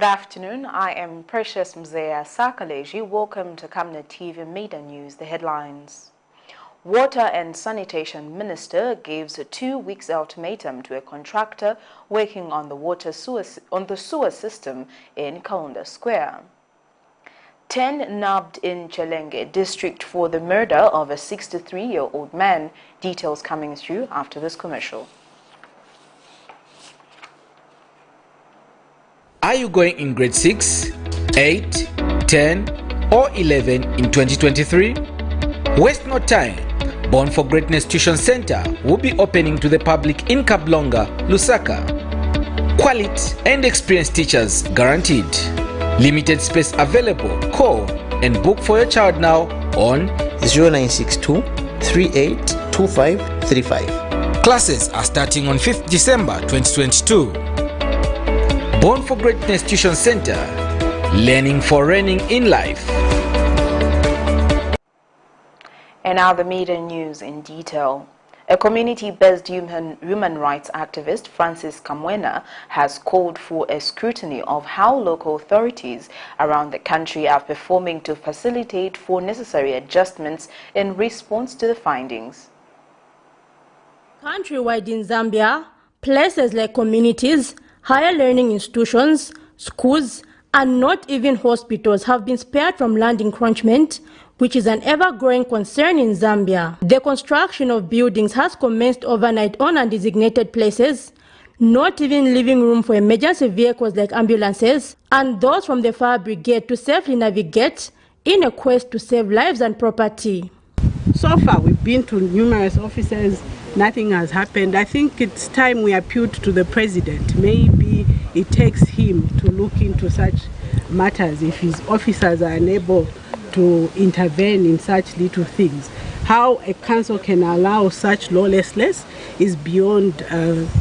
Good afternoon. I am Precious Mzea Sakaleji. Welcome to Camnet TV Media News. The headlines. Water and Sanitation Minister gives a 2 weeks ultimatum to a contractor working on the sewer system in KAUNDA Square. 10 nabbed in NCHELENGE district for the murder of a 63-year-old man. Details coming through after this commercial. Are you going in grade 6, 8, 10 or 11 in 2023? Waste no time. Born for Greatness Tuition Center will be opening to the public in Kablonga, Lusaka. Quality and experienced teachers guaranteed. Limited space available. Call and book for your child now on 0962 382535. Classes are starting on 5th December 2022. Born for Greatness Tuition Center, learning for reigning in life. And now the media news in detail. A community-based human rights activist, Francis Kamwena, has called for a scrutiny of how local authorities around the country are performing to facilitate for necessary adjustments in response to the findings. Countrywide in Zambia, places like communities, higher learning institutions, schools, and not even hospitals have been spared from land encroachment, which is an ever-growing concern in Zambia. The construction of buildings has commenced overnight on undesignated places, not even leaving room for emergency vehicles like ambulances and those from the fire brigade to safely navigate in a quest to save lives and property. So far, we've been to numerous offices. Nothing has happened. I think it's time we appealed to the president. Maybe it takes him to look into such matters if his officers are unable to intervene in such little things. How a council can allow such lawlessness is beyond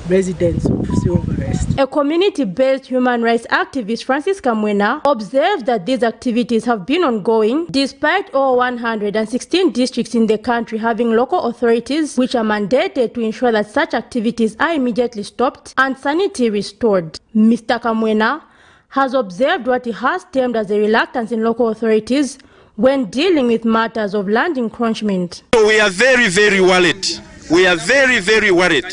residents of civil arrest. A community-based human rights activist, Francis Kamwena, observed that these activities have been ongoing despite all 116 districts in the country having local authorities which are mandated to ensure that such activities are immediately stopped and sanity restored. Mr. Kamwena has observed what he has termed as a reluctance in local authorities when dealing with matters of land encroachment. So we are very, very worried. We are very, very worried.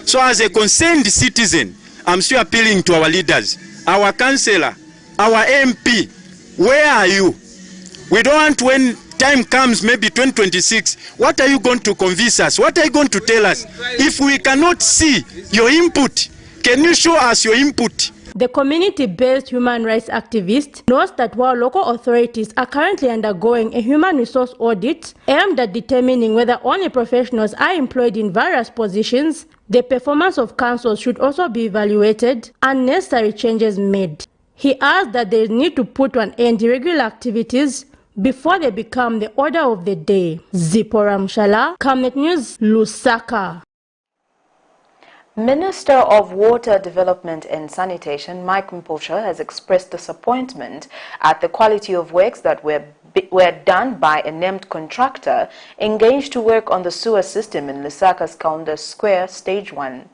So as a concerned citizen, I'm still appealing to our leaders, our councillor, our MP, where are you? We don't want, when time comes, maybe 2026, what are you going to convince us? What are you going to tell us? If we cannot see your input, can you show us your input? The community-based human rights activist notes that while local authorities are currently undergoing a human resource audit aimed at determining whether only professionals are employed in various positions, the performance of councils should also be evaluated and necessary changes made. He adds that there is need to put an end to irregular activities before they become the order of the day. Zipporah Mshala, Camnet News, Lusaka. Minister of Water Development and Sanitation, Mike Mposha, has expressed disappointment at the quality of works that were done by a named contractor engaged to work on the sewer system in Lusaka's KAUNDA Square, Stage 1.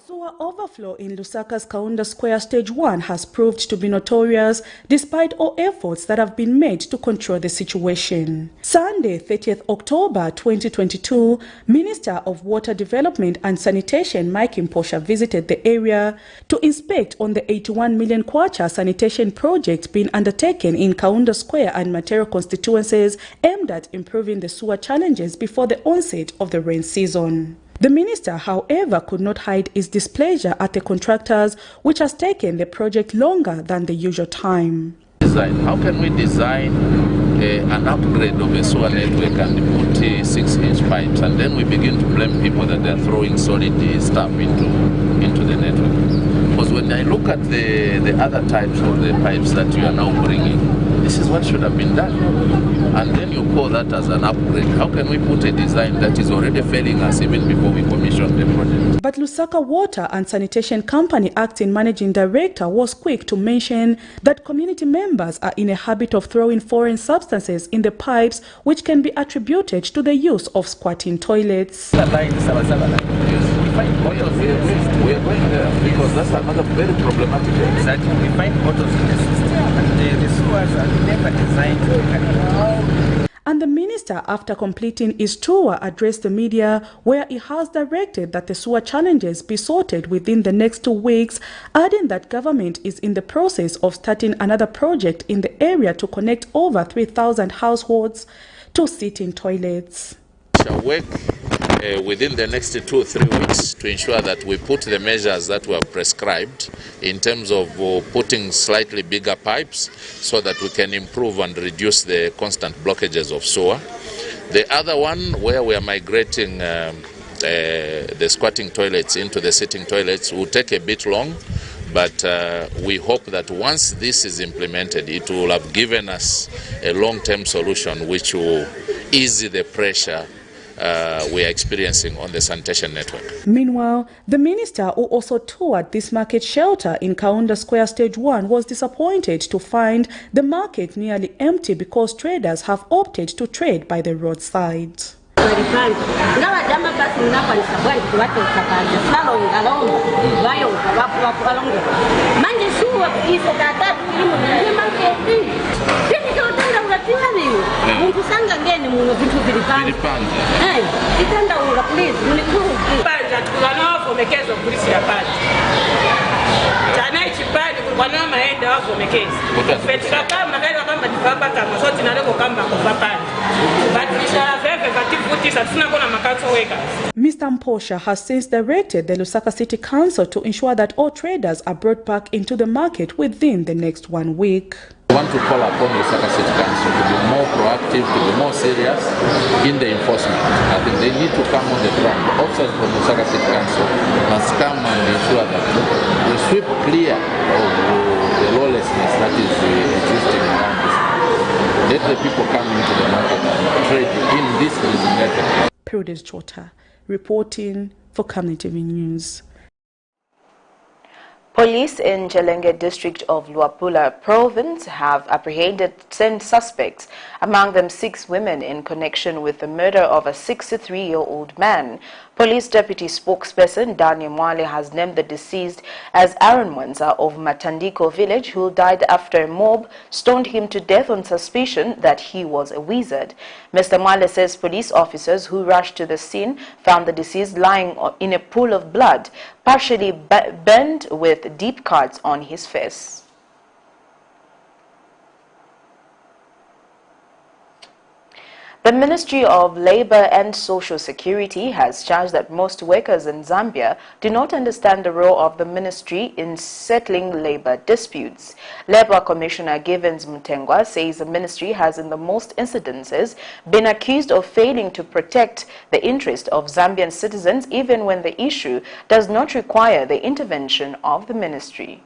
Sewer overflow in Lusaka's KAUNDA Square Stage 1 has proved to be notorious despite all efforts that have been made to control the situation. Sunday, 30th October 2022, Minister of Water Development and Sanitation Mike Mposha visited the area to inspect on the 81 million kwacha sanitation project being undertaken in KAUNDA Square and Matero constituencies aimed at improving the sewer challenges before the onset of the rain season. The minister, however, could not hide his displeasure at the contractors, which has taken the project longer than the usual time. How can we design an upgrade of a sewer network and put 6-inch pipes, and then we begin to blame people that they are throwing solid stuff into the network? Because when I look at the other types of the pipes that you are now bringing, this is what should have been done. And then you call that as an upgrade. How can we put a design that is already failing us even before we commission the project? But Lusaka Water and Sanitation Company Acting Managing Director was quick to mention that community members are in a habit of throwing foreign substances in the pipes, which can be attributed to the use of squatting toilets. If find bottles in the system. We are going there because that's another very problematic area. Exactly. We find bottles in the system, and the sewers are never designed to be. And the minister, after completing his tour, addressed the media where he has directed that the sewer challenges be sorted within the next 2 weeks, adding that government is in the process of starting another project in the area to connect over 3,000 households to sitting toilets. Shall work within the next 2 or 3 weeks to ensure that we put the measures that were prescribed in terms of putting slightly bigger pipes so that we can improve and reduce the constant blockages of sewer. The other one, where we are migrating the squatting toilets into the sitting toilets, will take a bit long, but we hope that once this is implemented, it will have given us a long-term solution which will ease the pressure we are experiencing on the sanitation network. Meanwhile, the minister, who also toured this market shelter in KAUNDA Square Stage 1, was disappointed to find the market nearly empty because traders have opted to trade by the roadside. Mr. Mposha has since directed the Lusaka City Council to ensure that all traders are brought back into the market within the next 1 week. I want to call upon the Lusaka City Council to be more proactive, to be more serious in the enforcement. I think they need to come on the ground. The officers from the Lusaka City Council must come and ensure that they sweep clear of the lawlessness that is existing around this. Let the people come into the market and trade in this designated. Prudence Chota, reporting for Camnet News. Police in NCHELENGE district of Luapula province have apprehended 10 suspects, among them 6 women, in connection with the murder of a 63-year-old man. Police Deputy Spokesperson Daniel Mwale has named the deceased as Aaron Mwenza of Matandiko village, who died after a mob stoned him to death on suspicion that he was a wizard. Mr. Mwale says police officers who rushed to the scene found the deceased lying in a pool of blood, partially burned with deep cuts on his face. The Ministry of Labour and Social Security has charged that most workers in Zambia do not understand the role of the ministry in settling labour disputes. Labour Commissioner Givens Mutengwa says the ministry has in the most incidences been accused of failing to protect the interest of Zambian citizens, even when the issue does not require the intervention of the ministry.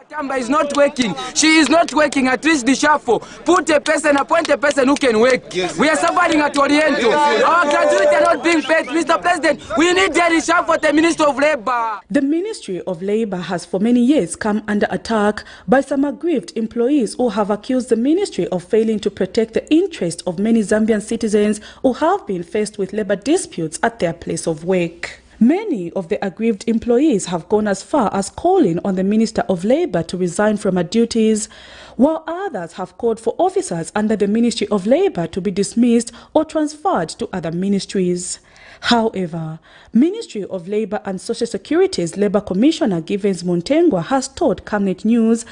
Tamba is not working. She is not working. At least the shuffle. Put a person, appoint a person who can work. We are suffering at Oriental. Our graduates are not being paid. Mr. President, we need the reshuffle for the Ministry of Labour. The Ministry of Labour has for many years come under attack by some aggrieved employees who have accused the ministry of failing to protect the interest of many Zambian citizens who have been faced with labour disputes at their place of work. Many of the aggrieved employees have gone as far as calling on the Minister of Labour to resign from her duties, while others have called for officers under the Ministry of Labour to be dismissed or transferred to other ministries. However, Ministry of Labour and Social Security's Labour Commissioner Givens Mutengwa has told Camnet News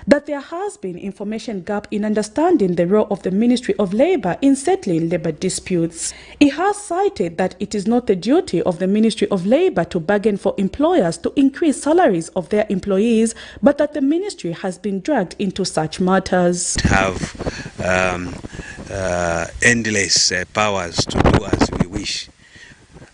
that there has been information gap in understanding the role of the Ministry of Labour in settling labour disputes. He has cited that it is not the duty of the Ministry of Labour to bargain for employers to increase salaries of their employees, but that the ministry has been dragged into such matters. Have endless powers to do as we wish.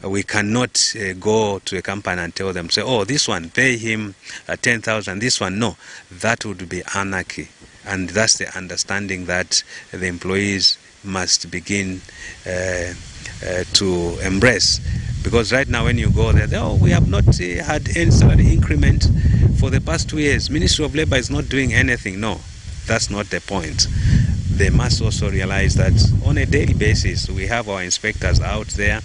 We cannot go to a company and tell them, say, oh, this one, pay him 10,000, this one, no. That would be anarchy. And that's the understanding that the employees must begin to embrace. Because right now when you go there, oh, we have not had any salary increment for the past 2 years. Ministry of Labour is not doing anything. No, that's not the point. They must also realize that on a daily basis, we have our inspectors out there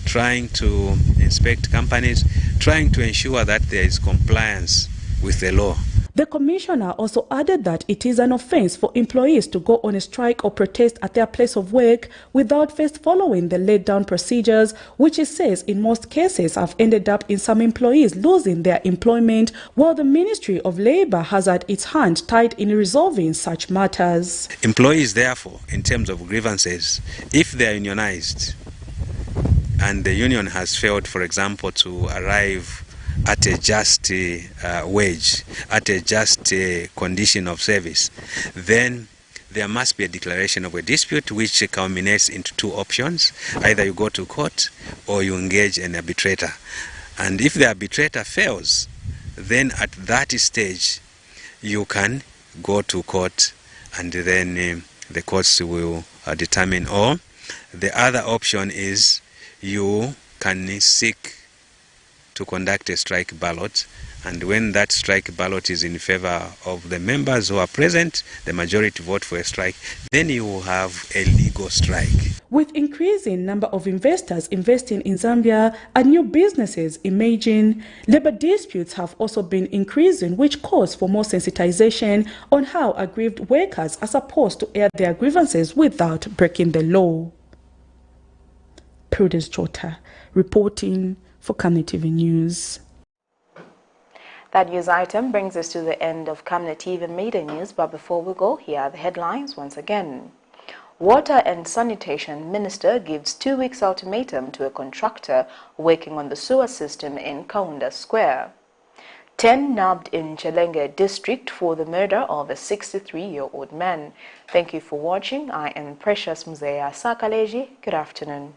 trying to inspect companies, trying to ensure that there is compliance with the law. The commissioner also added that it is an offence for employees to go on a strike or protest at their place of work without first following the laid-down procedures, which he says in most cases have ended up in some employees losing their employment, while the Ministry of Labour has had its hand tied in resolving such matters. Employees, therefore, in terms of grievances, if they are unionized and the union has failed, for example, to arrive at a just wage, at a just condition of service, then there must be a declaration of a dispute which culminates into two options. Either you go to court or you engage an arbitrator. And if the arbitrator fails, then at that stage you can go to court and then the courts will determine. Or the other option is you can seek to conduct a strike ballot, and when that strike ballot is in favor of the members who are present, the majority vote for a strike, then you will have a legal strike. With increasing number of investors investing in Zambia and new businesses emerging, labor disputes have also been increasing, which calls for more sensitization on how aggrieved workers are supposed to air their grievances without breaking the law. Prudence Chota reporting for Camnet TV News. That news item brings us to the end of Camnet TV Media News, but before we go, here are the headlines once again. Water and Sanitation Minister gives 2 weeks ultimatum to a contractor working on the sewer system in KAUNDA Square. 10 nabbed in NCHELENGE district for the murder of a 63-year-old man. Thank you for watching. I am Precious Mzea Sakaleji. Good afternoon.